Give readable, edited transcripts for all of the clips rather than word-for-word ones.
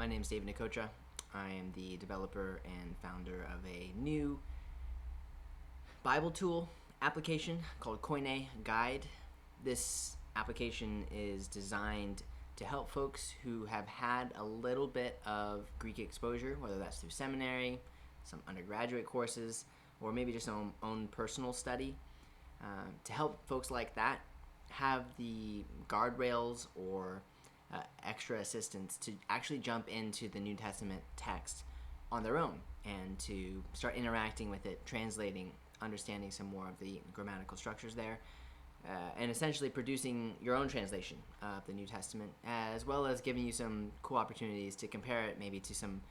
My name is David Nicotra. I am the developer and founder of a new Bible tool application called Koine Guide. This application is designed to help folks who have had a little bit of Greek exposure, whether that's through seminary, some undergraduate courses, or maybe just own personal study. To help folks like that have the guardrails or extra assistance to actually jump into the New Testament text on their own and to start interacting with it, translating, understanding some more of the grammatical structures there, and essentially producing your own translation of the New Testament, as well as giving you some cool opportunities to compare it maybe to some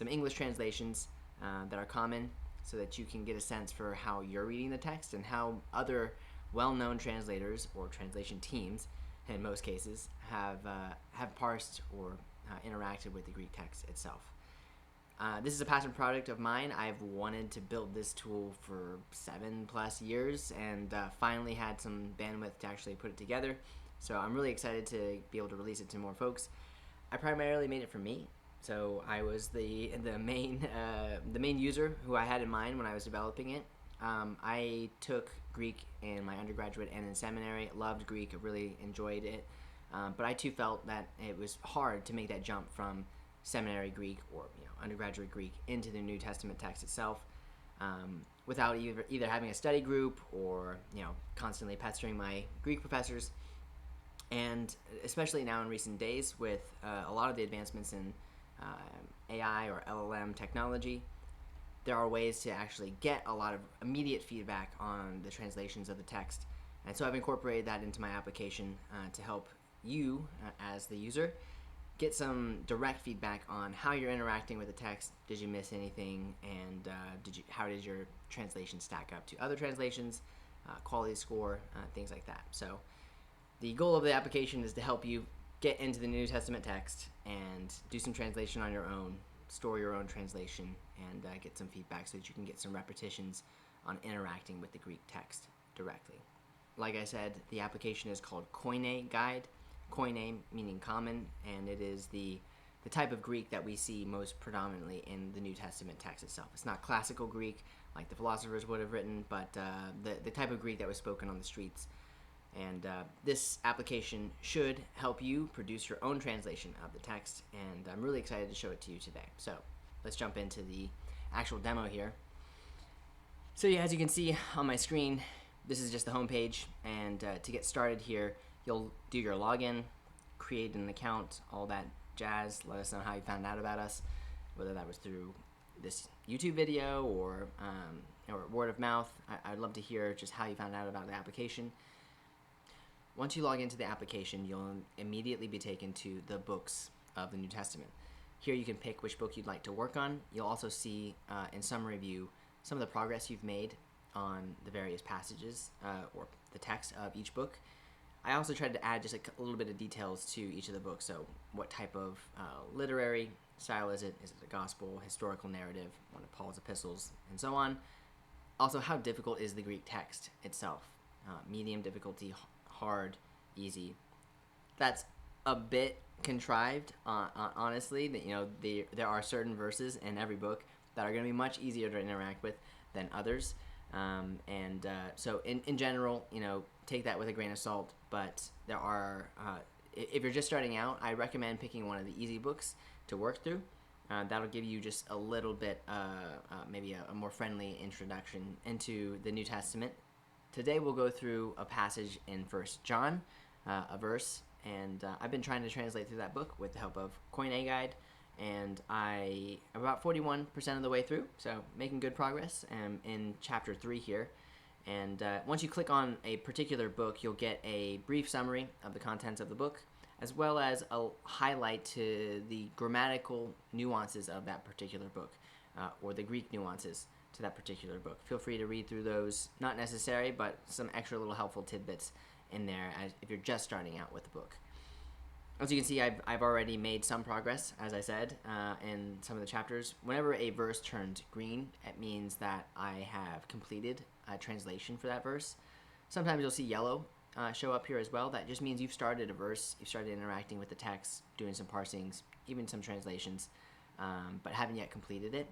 English translations that are common, so that you can get a sense for how you're reading the text and how other well-known translators or translation teams, in most cases, have parsed or interacted with the Greek text itself. This is a passion project of mine. I've wanted to build this tool for 7+ years and finally had some bandwidth to actually put it together. So I'm really excited to be able to release it to more folks. I primarily made it for me. So I was the main user who I had in mind when I was developing it. I took Greek in my undergraduate and in seminary. Loved Greek. I really enjoyed it. But I too felt that it was hard to make that jump from seminary Greek or undergraduate Greek into the New Testament text itself, without either having a study group or constantly pestering my Greek professors. And especially now in recent days with a lot of the advancements in AI or LLM technology, there are ways to actually get a lot of immediate feedback on the translations of the text. And so I've incorporated that into my application to help you, as the user, get some direct feedback on how you're interacting with the text. Did you miss anything? And how did your translation stack up to other translations, quality score, things like that. So the goal of the application is to help you get into the New Testament text and do some translation on your own, store your own translation, and get some feedback so that you can get some repetitions on interacting with the Greek text directly. Like I said, the application is called Koine Guide. Koine meaning common, and it is the type of Greek that we see most predominantly in the New Testament text itself. It's not classical Greek like the philosophers would have written, but the type of Greek that was spoken on the streets. And this application should help you produce your own translation of the text, and I'm really excited to show it to you today. So let's jump into the actual demo here. So yeah, as you can see on my screen, this is just the home page, and to get started here, you'll do your login, create an account, all that jazz. Let us know how you found out about us, whether that was through this YouTube video or word of mouth. I'd love to hear just how you found out about the application. Once you log into the application, you'll immediately be taken to the books of the New Testament. Here you can pick which book you'd like to work on. You'll also see in summary view some of the progress you've made on the various passages or the text of each book. I also tried to add just a little bit of details to each of the books. So what type of literary style is it? Is it a gospel, historical narrative, one of Paul's epistles, and so on? Also, how difficult is the Greek text itself? Medium difficulty, hard, easy. That's a bit contrived, honestly. That there are certain verses in every book that are going to be much easier to interact with than others, so in general, take that with a grain of salt. But there are, if you're just starting out, I recommend picking one of the easy books to work through. That'll give you just a little bit, maybe a more friendly introduction into the New Testament. Today we'll go through a passage in 1 John, a verse, and I've been trying to translate through that book with the help of Koine Guide, and I'm about 41% of the way through, so making good progress. I'm in chapter 3 here, and once you click on a particular book, you'll get a brief summary of the contents of the book, as well as a highlight to the grammatical nuances of that particular book, or the Greek nuances to that particular book. Feel free to read through those. Not necessary, but some extra little helpful tidbits in there if you're just starting out with the book. As you can see, I've already made some progress, as I said, in some of the chapters. Whenever a verse turns green, it means that I have completed a translation for that verse. Sometimes you'll see yellow show up here as well. That just means you've started a verse, you've started interacting with the text, doing some parsings, even some translations, but haven't yet completed it.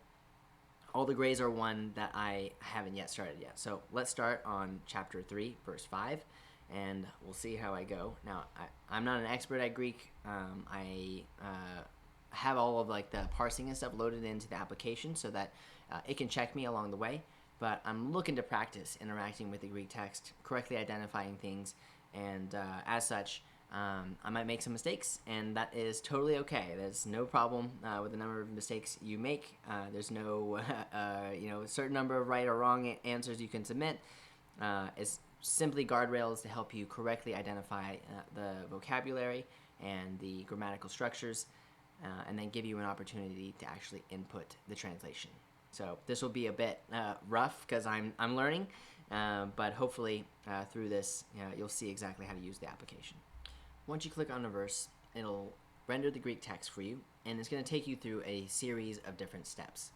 All the grays are one that I haven't yet started yet. So let's start on chapter 3, verse 5, and we'll see how I go. Now, I'm not an expert at Greek. I have all of like the parsing and stuff loaded into the application so that it can check me along the way. But I'm looking to practice interacting with the Greek text, correctly identifying things, and as such, I might make some mistakes, and that is totally okay. There's no problem with the number of mistakes you make. There's no certain number of right or wrong answers you can submit. It's simply guardrails to help you correctly identify the vocabulary and the grammatical structures, and then give you an opportunity to actually input the translation. So this will be a bit rough because I'm learning, but hopefully through this you'll see exactly how to use the application. Once you click on a verse, it'll render the Greek text for you, and it's going to take you through a series of different steps.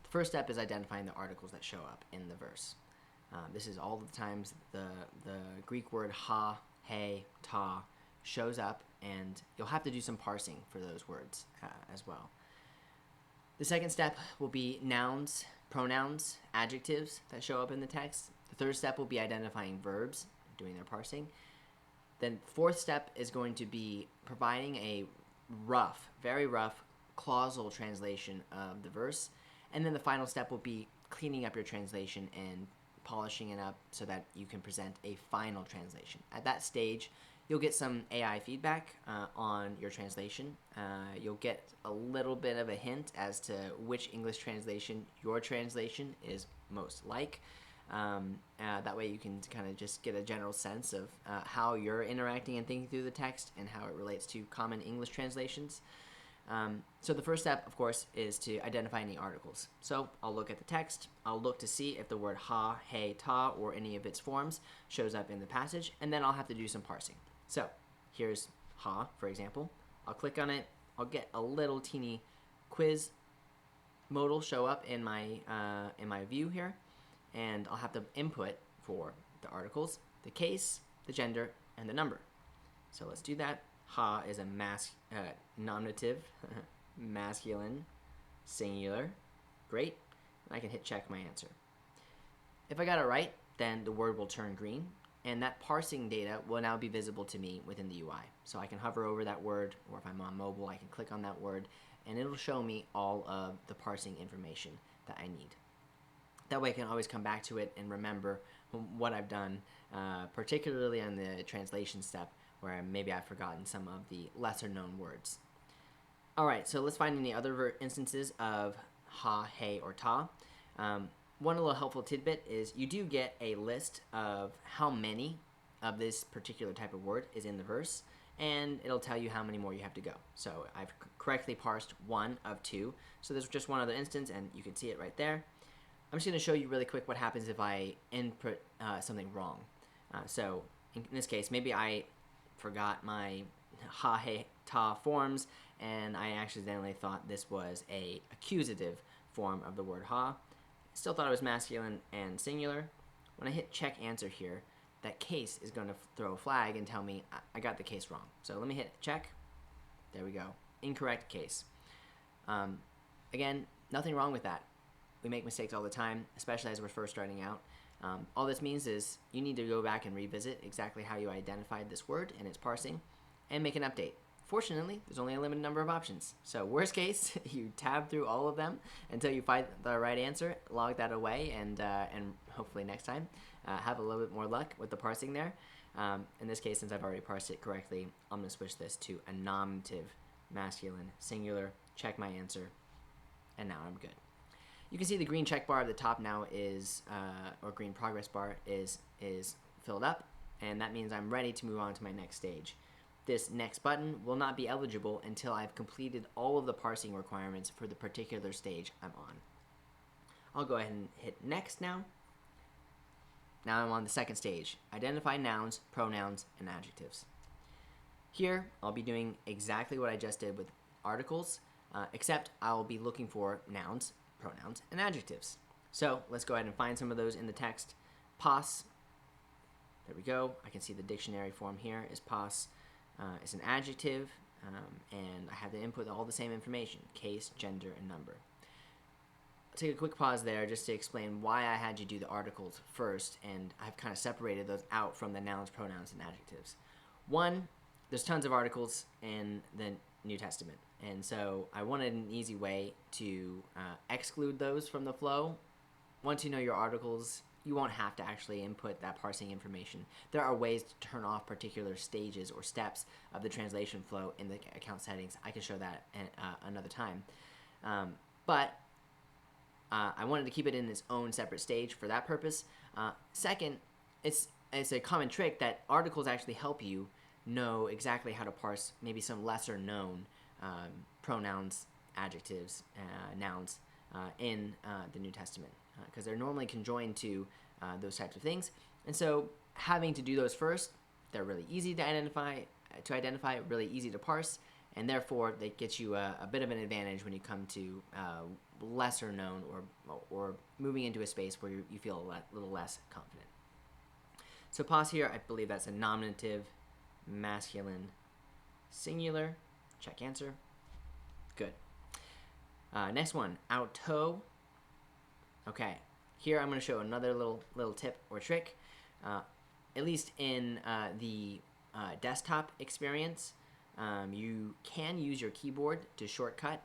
The first step is identifying the articles that show up in the verse. This is all the times the Greek word ha, he, ta shows up, and you'll have to do some parsing for those words as well. The second step will be nouns, pronouns, adjectives that show up in the text. The third step will be identifying verbs, doing their parsing. Then fourth step is going to be providing a rough, very rough, clausal translation of the verse. And then the final step will be cleaning up your translation and polishing it up so that you can present a final translation. At that stage, you'll get some AI feedback on your translation. You'll get a little bit of a hint as to which English translation your translation is most like. That way you can kind of just get a general sense of how you're interacting and thinking through the text and how it relates to common English translations. So the first step, of course, is to identify any articles. So I'll look at the text. I'll look to see if the word ha, he, ta, or any of its forms shows up in the passage, and then I'll have to do some parsing. So here's ha, for example. I'll click on it. I'll get a little teeny quiz modal show up in my view here, and I'll have to input for the articles, the case, the gender, and the number. So let's do that. Ha is a nominative, masculine, singular. Great. And I can hit check my answer. If I got it right, then the word will turn green, and that parsing data will now be visible to me within the UI. So I can hover over that word, or if I'm on mobile, I can click on that word, and it'll show me all of the parsing information that I need. That way I can always come back to it and remember what I've done, particularly on the translation step, where maybe I've forgotten some of the lesser known words. All right, so let's find any other instances of ha, he, or ta. One little helpful tidbit is you do get a list of how many of this particular type of word is in the verse, and it'll tell you how many more you have to go. So I've correctly parsed 1 of 2, so there's just one other instance, and you can see it right there. I'm just going to show you really quick what happens if I input something wrong. So in this case, maybe I forgot my ha, he, ta forms, and I accidentally thought this was a accusative form of the word ha. Still thought it was masculine and singular. When I hit check answer here, that case is going to throw a flag and tell me I got the case wrong. So let me hit check. There we go. Incorrect case. Again, nothing wrong with that. We make mistakes all the time, especially as we're first starting out. All this means is you need to go back and revisit exactly how you identified this word and its parsing and make an update. Fortunately, there's only a limited number of options. So worst case, you tab through all of them until you find the right answer, log that away, and hopefully next time have a little bit more luck with the parsing there. In this case, since I've already parsed it correctly, I'm going to switch this to a nominative, masculine, singular, check my answer, and now I'm good. You can see the green check bar at the top now is, or green progress bar is filled up, and that means I'm ready to move on to my next stage. This next button will not be eligible until I've completed all of the parsing requirements for the particular stage I'm on. I'll go ahead and hit next now. Now I'm on the second stage, identify nouns, pronouns, and adjectives. Here, I'll be doing exactly what I just did with articles, except I'll be looking for nouns, pronouns, and adjectives. So let's go ahead and find some of those in the text. Pos, There we go. I can see the dictionary form here is pos is an adjective, and I have to input all the same information: case, gender, and number. I'll take a quick pause there just to explain why I had you do the articles first, and I've kind of separated those out from the nouns, pronouns, and adjectives. One, there's tons of articles in the New Testament, and so I wanted an easy way to exclude those from the flow. Once you know your articles, you won't have to actually input that parsing information. There are ways to turn off particular stages or steps of the translation flow in the account settings. I can show that another time. But I wanted to keep it in its own separate stage for that purpose. Second, it's a common trick that articles actually help you know exactly how to parse maybe some lesser known pronouns, adjectives, nouns in the New Testament, because they're normally conjoined to those types of things. And so having to do those first, they're really easy to identify, really easy to parse, and therefore they get you a bit of an advantage when you come to lesser known or moving into a space where you feel a little less confident. So pause here. I believe that's a nominative, masculine, singular. Check answer. Good. Next one, auto. Okay, here I'm going to show another little tip or trick. At least in the desktop experience, you can use your keyboard to shortcut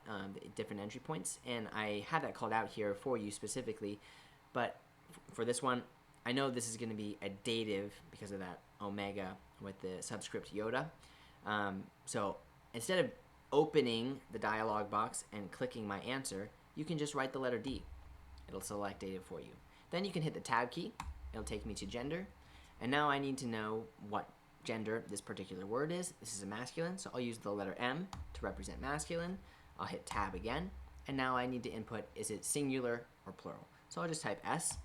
different entry points, and I have that called out here for you specifically. But for this one, I know this is going to be a dative because of that omega with the subscript Yoda. So instead of opening the dialog box and clicking my answer, you can just write the letter D. It'll select dative for you. Then you can hit the tab key. It'll take me to gender. And now I need to know what gender this particular word is. This is a masculine, so I'll use the letter M to represent masculine. I'll hit tab again. And now I need to input, is it singular or plural? So I'll just type S.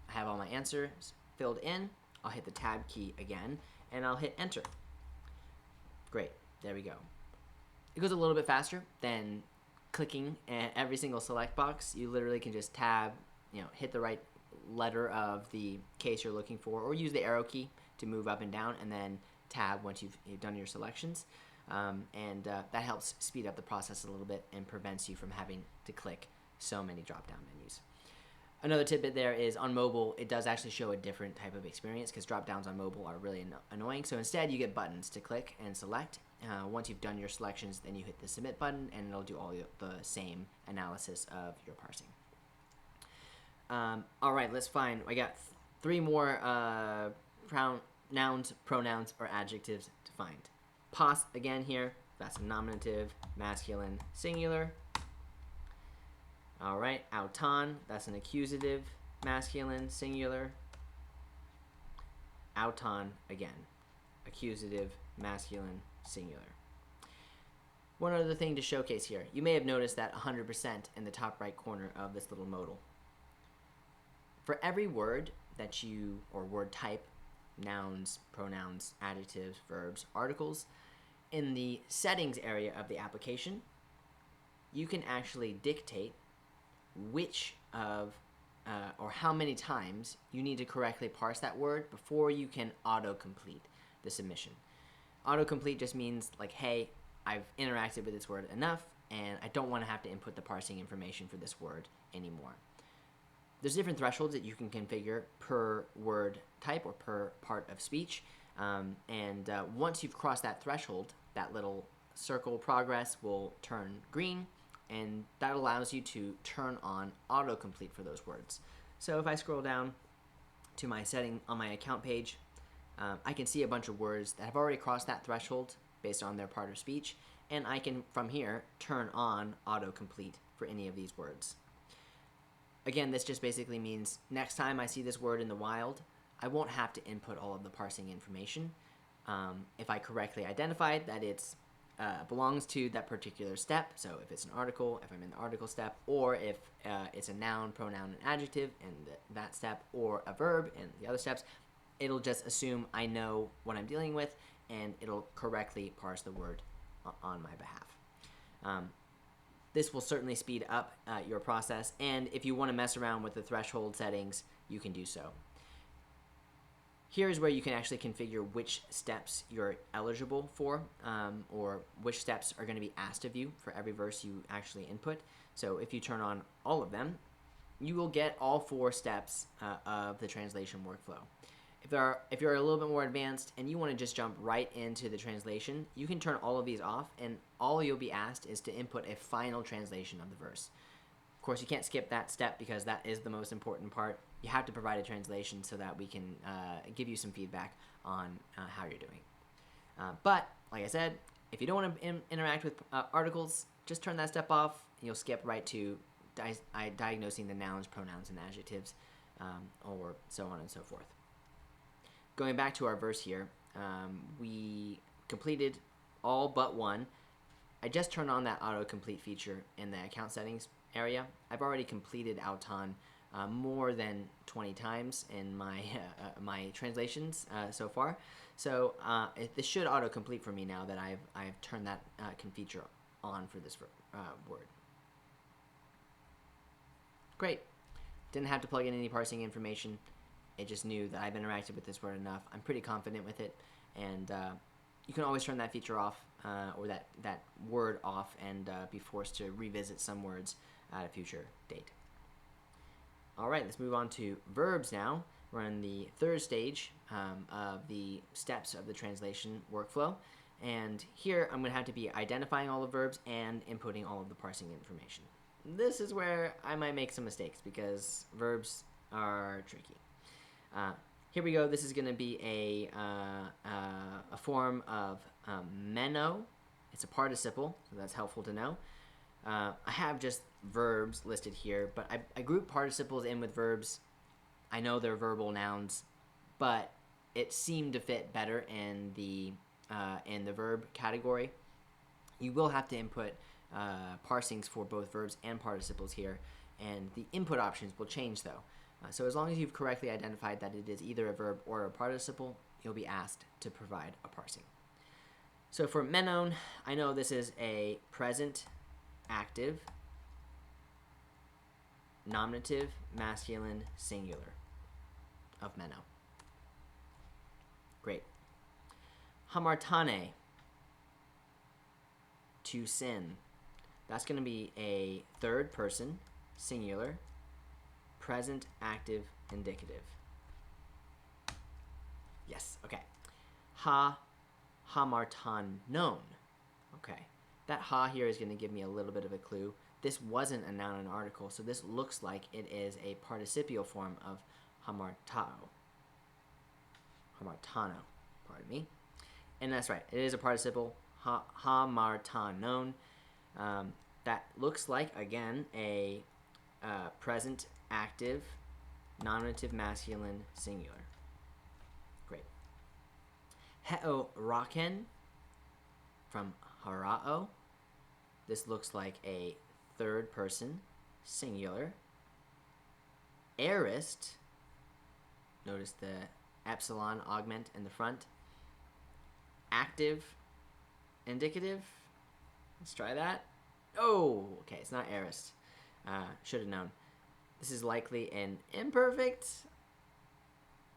I have all my answers filled in. I'll hit the tab key again, and I'll hit enter. Great, there we go. It goes a little bit faster than clicking at every single select box. You literally can just tab, hit the right letter of the case you're looking for, or use the arrow key to move up and down, and then tab once you've done your selections. That helps speed up the process a little bit and prevents you from having to click so many drop-down menus. Another tidbit there is on mobile, it does actually show a different type of experience because drop-downs on mobile are really annoying. So instead, you get buttons to click and select. Once you've done your selections, then you hit the submit button, and it'll do all the same analysis of your parsing. All right, let's find. I got three more nouns, pronouns, or adjectives to find. Pos again here. That's a nominative, masculine, singular. All right, auton, that's an accusative, masculine, singular. Auton again, accusative, masculine, singular. One other thing to showcase here. You may have noticed that 100% in the top right corner of this little modal. For every word that or word type, nouns, pronouns, adjectives, verbs, articles, in the settings area of the application, you can actually dictate which of or how many times you need to correctly parse that word before you can autocomplete the submission. Autocomplete just means like, hey, I've interacted with this word enough, and I don't want to have to input the parsing information for this word anymore. There's different thresholds that you can configure per word type or per part of speech, and once you've crossed that threshold, that little circle progress will turn green, and that allows you to turn on autocomplete for those words. So if I scroll down to my setting on my account page, I can see a bunch of words that have already crossed that threshold based on their part of speech, and I can, from here, turn on autocomplete for any of these words. Again, this just basically means next time I see this word in the wild, I won't have to input all of the parsing information. If I correctly identified that it's belongs to that particular step, so if it's an article, if I'm in the article step, or if it's a noun, pronoun, and adjective in that step, or a verb in the other steps, it'll just assume I know what I'm dealing with, and it'll correctly parse the word on my behalf. This will certainly speed up your process, and if you want to mess around with the threshold settings, you can do so. Here's where you can actually configure which steps you're eligible for, or which steps are going to be asked of you for every verse you actually input. So if you turn on all of them, you will get all 4 steps of the translation workflow. If you're a little bit more advanced and you want to just jump right into the translation, you can turn all of these off, and all you'll be asked is to input a final translation of the verse. Of course, you can't skip that step because that is the most important part. You have to provide a translation so that we can give you some feedback on how you're doing. But, like I said, if you don't want to interact with articles, just turn that step off, and you'll skip right to diagnosing the nouns, pronouns, and adjectives, or so on and so forth. Going back to our verse here, we completed all but one. I just turned on that autocomplete feature in the account settings area. I've already completed Auton more than 20 times in my my translations so far. So this should autocomplete for me now that I've turned that feature on for this word. Great. Didn't have to plug in any parsing information. It just knew that I've interacted with this word enough. I'm pretty confident with it, and you can always turn that feature off or that word off and be forced to revisit some words at a future date. All right, let's move on to verbs now. We're in the 3rd stage of the steps of the translation workflow, and here I'm going to have to be identifying all the verbs and inputting all of the parsing information. This is where I might make some mistakes because verbs are tricky. Here we go. This is going to be a form of meno. It's a participle, so that's helpful to know. I have just verbs listed here, but I group participles in with verbs. I know they're verbal nouns, but it seemed to fit better in the verb category. You will have to input parsings for both verbs and participles here, and the input options will change though. So as long as you've correctly identified that it is either a verb or a participle, you'll be asked to provide a parsing. So for menon, I know this is a present active, nominative, masculine, singular of meno. Great. Hamartane, to sin. That's going to be a 3rd person, singular, present, active, indicative. Yes, okay. Hamartanon. Okay. That ha here is going to give me a little bit of a clue. This wasn't a noun and article, so this looks like it is a participial form of hamartano. Hamartano, pardon me. And that's right, it is a participle, hamartanon. That looks like, again, a present active, nominative, masculine, singular. Great. Heoraken, from harao. This looks like a 3rd person, singular. Aorist, notice the epsilon augment in the front. Active, indicative. Let's try that. Oh, okay, it's not aorist. Should have known. This is likely an imperfect.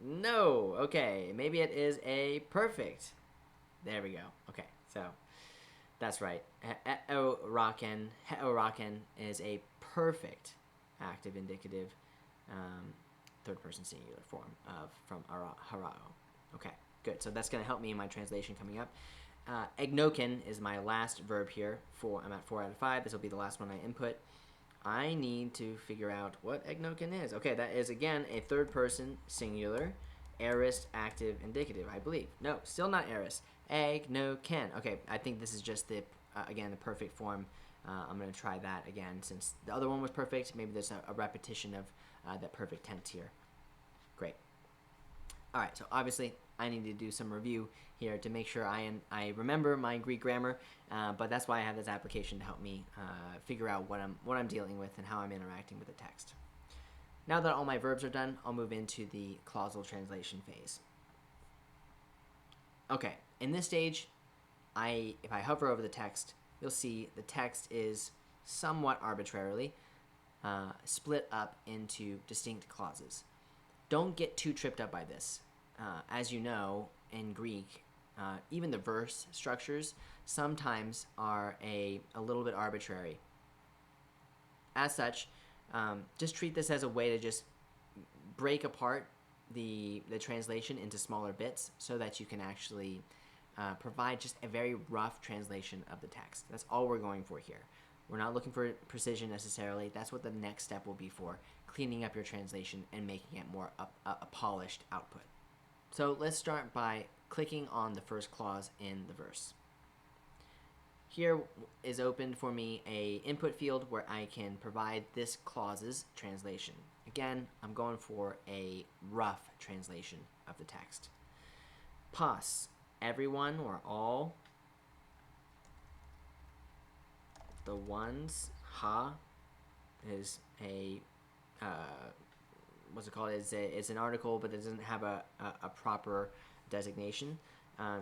No, okay, maybe it is a perfect. There we go. Okay, so that's right. Heoraken is a perfect active indicative 3rd person singular form from harao. Okay, good. So that's going to help me in my translation coming up. Egnoken is my last verb here. I'm at 4 out of 5. This will be the last one I input. I need to figure out what egnoken is. Okay, that is, again, a 3rd person, singular, aorist, active, indicative, I believe. No, still not aorist. Egnoken. Okay, I think this is just again, the perfect form. I'm going to try that again. Since the other one was perfect, maybe there's a repetition of that perfect tense here. Great. All right, so obviously I need to do some review here to make sure I remember my Greek grammar, but that's why I have this application to help me figure out what I'm dealing with and how I'm interacting with the text. Now that all my verbs are done, I'll move into the clausal translation phase. Okay, in this stage, if I hover over the text, you'll see the text is somewhat arbitrarily split up into distinct clauses. Don't get too tripped up by this. as you know, in Greek, even the verse structures sometimes are a little bit arbitrary. As such, just treat this as a way to just break apart the translation into smaller bits so that you can actually provide just a very rough translation of the text. That's all we're going for here. We're not looking for precision necessarily. That's what the next step will be for, cleaning up your translation and making it more a polished output. So let's start by clicking on the first clause in the verse. Here is opened for me a input field where I can provide this clause's translation. Again, I'm going for a rough translation of the text. Pas, everyone or all. The ones. Ha is a what's it called? It's an article, but it doesn't have a proper designation.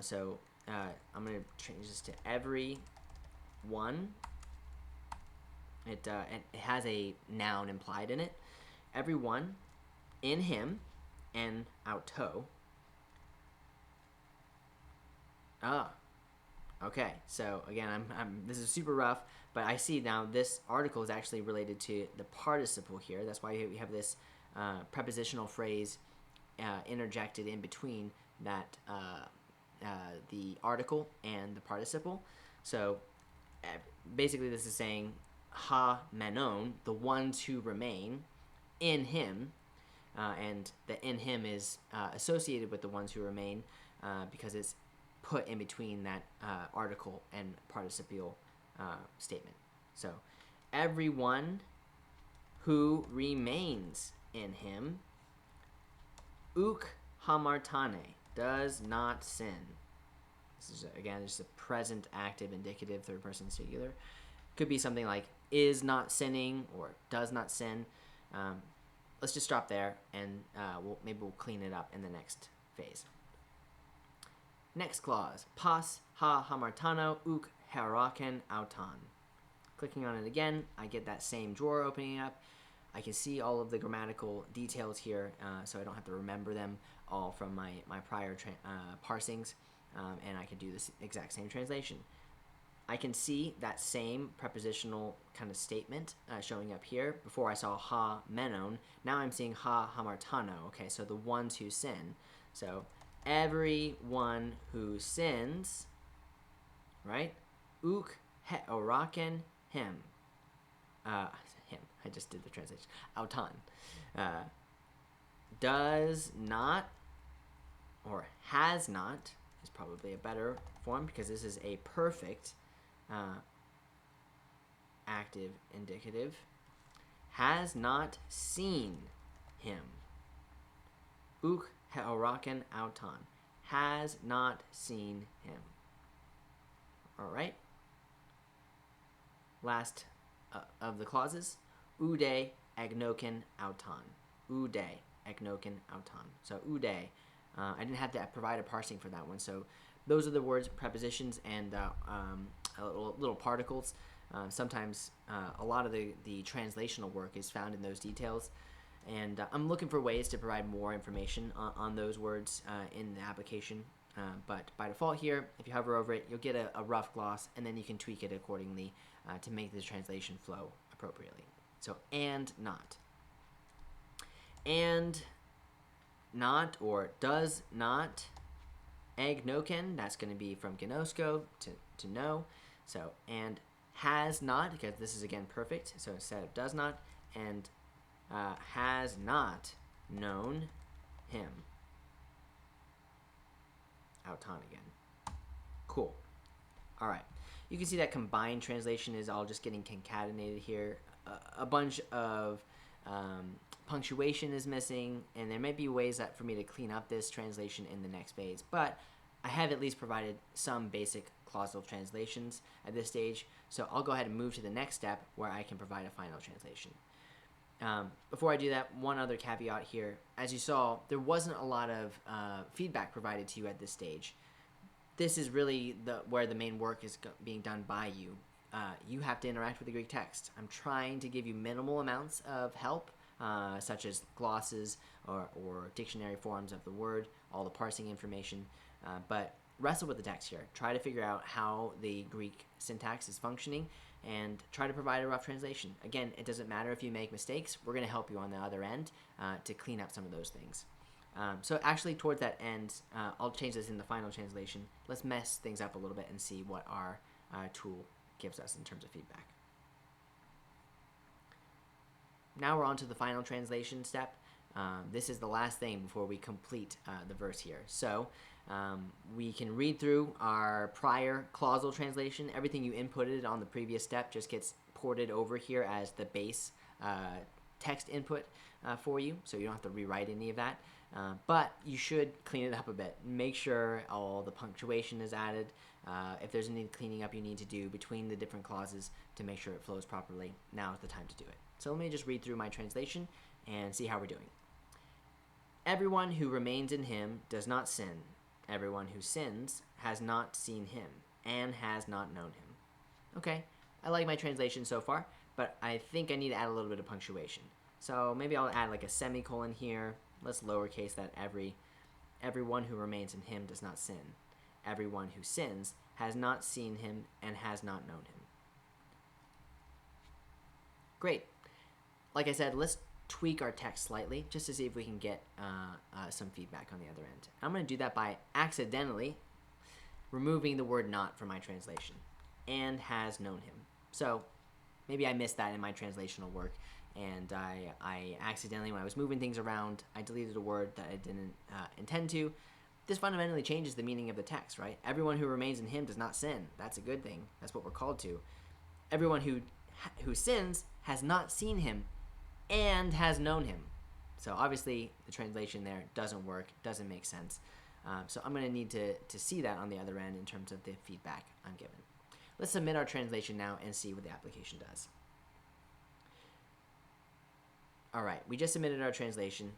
So I'm going to change this to every one. It has a noun implied in it. Everyone in him and auto. Okay. So again, this is super rough, but I see now this article is actually related to the participle here. That's why we have this prepositional phrase interjected in between that the article and the participle. So basically, this is saying ha menon, the ones who remain in him, and the in him is associated with the ones who remain because it's put in between that article and participial statement. So everyone who remains in him, uk hamartane, does not sin. This is, again, just a present active indicative, third person singular. Could be something like is not sinning or does not sin. Let's just stop there, and maybe we'll clean it up in the next phase. Next clause, pas ha hamartano uk heraken auton. Clicking on it again, I get that same drawer opening up. I can see all of the grammatical details here, so I don't have to remember them all from my prior parsings, and I can do this exact same translation. I can see that same prepositional kind of statement showing up here. Before I saw ha menon, now I'm seeing ha hamartano. Okay, so the ones who sin. So everyone who sins, right? Uk he oraken him. Him. I just did the translation. Auton. Does not or has not is probably a better form because this is a perfect active indicative. Has not seen him. Uk heoraken auton. Has not seen him. All right. Last of the clauses. Ude agnoken auton. Ude agnoken auton. So ude. I didn't have to provide a parsing for that one. So those are the words, prepositions, and little particles. Sometimes a lot of the translational work is found in those details. And I'm looking for ways to provide more information on those words in the application. But by default here, if you hover over it, you'll get a rough gloss, and then you can tweak it accordingly to make the translation flow appropriately. So, and not. And not or does not agnoken, that's going to be from gnosko to know. So, and has not, because this is again perfect, so instead of does not, and has not known him. Auton again. Cool. All right. You can see that combined translation is all just getting concatenated here. A bunch of punctuation is missing, and there might be ways that for me to clean up this translation in the next phase, but I have at least provided some basic clausal translations at this stage, so I'll go ahead and move to the next step where I can provide a final translation. Before I do that, one other caveat here. As you saw, there wasn't a lot of feedback provided to you at this stage. This is really where the main work is being done by you. You have to interact with the Greek text. I'm trying to give you minimal amounts of help, such as glosses or dictionary forms of the word, all the parsing information, but wrestle with the text here. Try to figure out how the Greek syntax is functioning and try to provide a rough translation. Again, it doesn't matter if you make mistakes. We're going to help you on the other end to clean up some of those things. So actually towards that end, I'll change this in the final translation. Let's mess things up a little bit and see what our tool gives us in terms of feedback. Now we're on to the final translation step. This is the last thing before we complete the verse here. So we can read through our prior clausal translation. Everything you inputted on the previous step just gets ported over here as the base text input for you, so you don't have to rewrite any of that. But you should clean it up a bit. Make sure all the punctuation is added. If there's any cleaning up you need to do between the different clauses to make sure it flows properly, now is the time to do it. So let me just read through my translation and see how we're doing. Everyone who remains in him does not sin. Everyone who sins has not seen him and has not known him. Okay, I like my translation so far, but I think I need to add a little bit of punctuation. So maybe I'll add like a semicolon here. Let's lowercase that everyone who remains in him does not sin. Everyone who sins has not seen him and has not known him. Great. Like I said, let's tweak our text slightly just to see if we can get some feedback on the other end. I'm going to do that by accidentally removing the word not from my translation. And has known him. So maybe I missed that in my translational work, and I accidentally, when I was moving things around, I deleted a word that I didn't intend to. This fundamentally changes the meaning of the text, right? Everyone who remains in him does not sin. That's a good thing. That's what we're called to. Everyone who sins has not seen him and has known him. So obviously the translation there doesn't work, doesn't make sense. So I'm going to need to see that on the other end in terms of the feedback I'm given. Let's submit our translation now and see what the application does. All right, we just submitted our translation.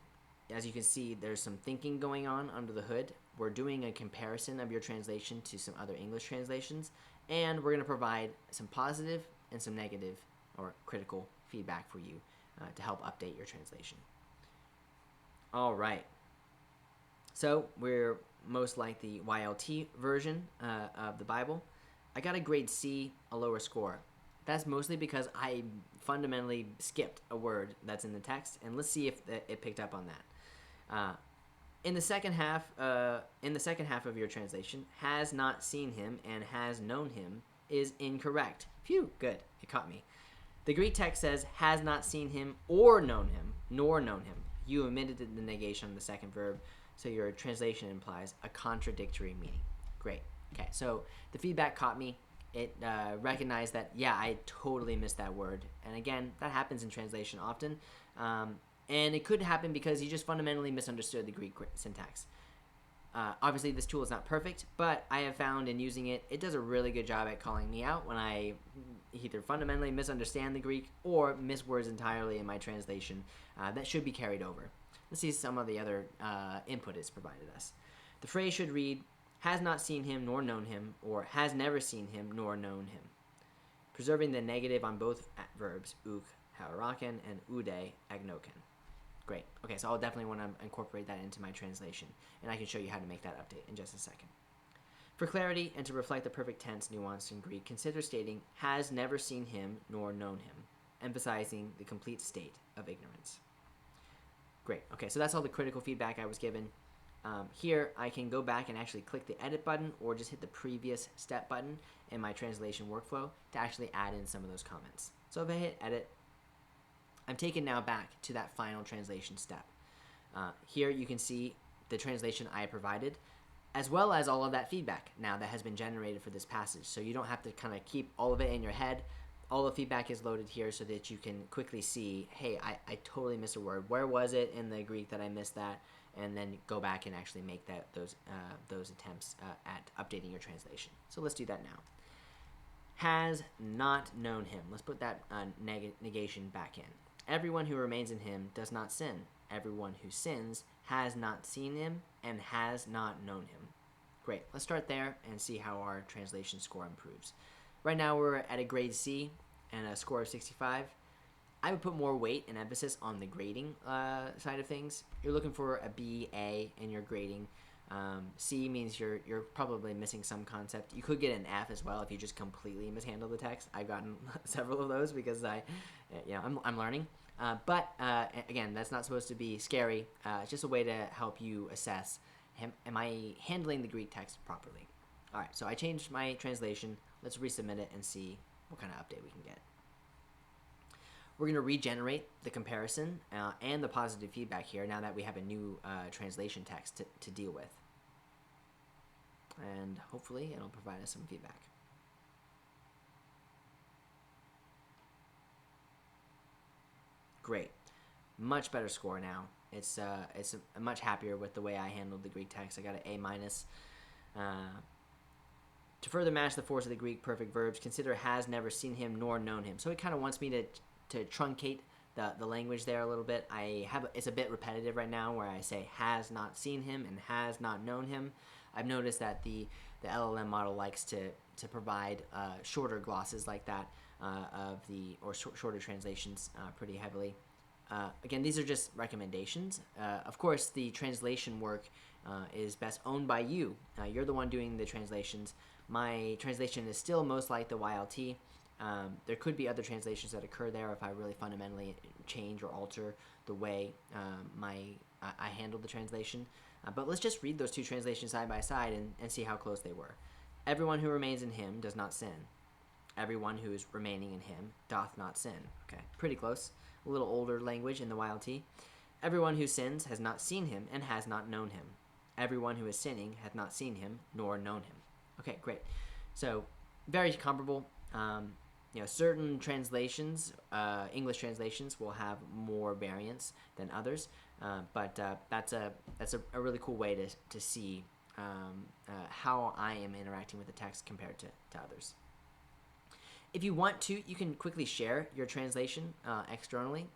As you can see, there's some thinking going on under the hood. We're doing a comparison of your translation to some other English translations, and we're going to provide some positive and some negative or critical feedback for you to help update your translation. All right. So we're most like the YLT version of the Bible. I got a grade C, a lower score. That's mostly because I fundamentally skipped a word that's in the text, and let's see if it picked up on that. In the second half of your translation, has not seen him and has known him is incorrect. Phew, good, it caught me. The Greek text says has not seen him or known him, nor known him. You omitted the negation of the second verb, so your translation implies a contradictory meaning. Great. Okay, so the feedback caught me. It recognized that, yeah, I totally missed that word. And again, that happens in translation often. And it could happen because you just fundamentally misunderstood the Greek syntax. Obviously, this tool is not perfect, but I have found in using it, it does a really good job at calling me out when I either fundamentally misunderstand the Greek or miss words entirely in my translation that should be carried over. Let's see some of the other input it's provided us. The phrase should read, has not seen him nor known him, or has never seen him nor known him. Preserving the negative on both verbs, uk, hauraken, and ude, agnoken. Great. Okay, so I'll definitely want to incorporate that into my translation, and I can show you how to make that update in just a second. For clarity and to reflect the perfect tense nuance in Greek, consider stating, has never seen him nor known him, emphasizing the complete state of ignorance. Great. Okay, so that's all the critical feedback I was given. Here, I can go back and actually click the edit button or just hit the previous step button in my translation workflow to actually add in some of those comments. So if I hit edit, I'm taken now back to that final translation step. Here you can see the translation I provided, as well as all of that feedback now that has been generated for this passage. So you don't have to kind of keep all of it in your head. All the feedback is loaded here so that you can quickly see, hey, I totally missed a word. Where was it in the Greek that I missed that? And then go back and actually make those attempts at updating your translation. So let's do that now. Has not known him. Let's put that negation back in. Everyone who remains in him does not sin. Everyone who sins has not seen him and has not known him. Great. Let's start there and see how our translation score improves. Right now we're at a grade C and a score of 65. I would put more weight and emphasis on the grading side of things. You're looking for a B, A in your grading. C means you're probably missing some concept. You could get an F as well if you just completely mishandle the text. I've gotten several of those because I'm learning. But again, that's not supposed to be scary. It's just a way to help you assess, am I handling the Greek text properly? All right, so I changed my translation. Let's resubmit it and see what kind of update we can get. We're going to regenerate the comparison and the positive feedback here now that we have a new translation text to deal with. And hopefully it'll provide us some feedback. Great. Much better score now. It's much happier with the way I handled the Greek text. I got an A minus. To further match the force of the Greek perfect verbs, consider has never seen him nor known him. So it kind of wants me to truncate the language there a little bit. It's a bit repetitive right now where I say has not seen him and has not known him. I've noticed that the LLM model likes to provide shorter glosses like that shorter translations pretty heavily. Again, these are just recommendations. Of course, the translation work is best owned by you. You're the one doing the translations. My translation is still most like the YLT. There could be other translations that occur there if I really fundamentally change or alter the way I handled the translation. But let's just read those two translations side by side and see how close they were. Everyone who remains in him does not sin. Everyone who is remaining in him doth not sin. Okay, pretty close. A little older language in the YLT. Everyone who sins has not seen him and has not known him. Everyone who is sinning hath not seen him nor known him. Okay, great. So very comparable. Certain translations, English translations, will have more variance than others, but that's a really cool way to see how I am interacting with the text compared to others. If you want to, you can quickly share your translation externally.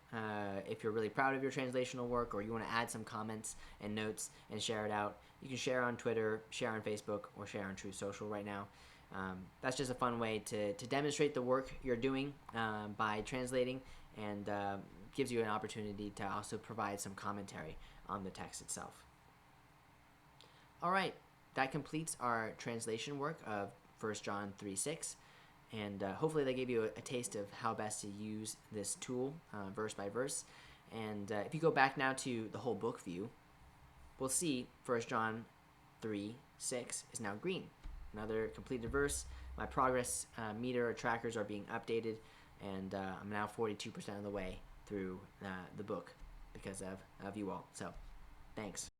If you're really proud of your translational work or you want to add some comments and notes and share it out, you can share on Twitter, share on Facebook, or share on Truth Social right now. That's just a fun way to demonstrate the work you're doing by translating, and gives you an opportunity to also provide some commentary on the text itself. All right, that completes our translation work of 1 John 3:6. And hopefully that gave you a taste of how best to use this tool verse by verse. And if you go back now to the whole book view, we'll see 1 John 3:6 is now green. Another completed verse. My progress meter or trackers are being updated, and I'm now 42% of the way through the book because of you all. So thanks.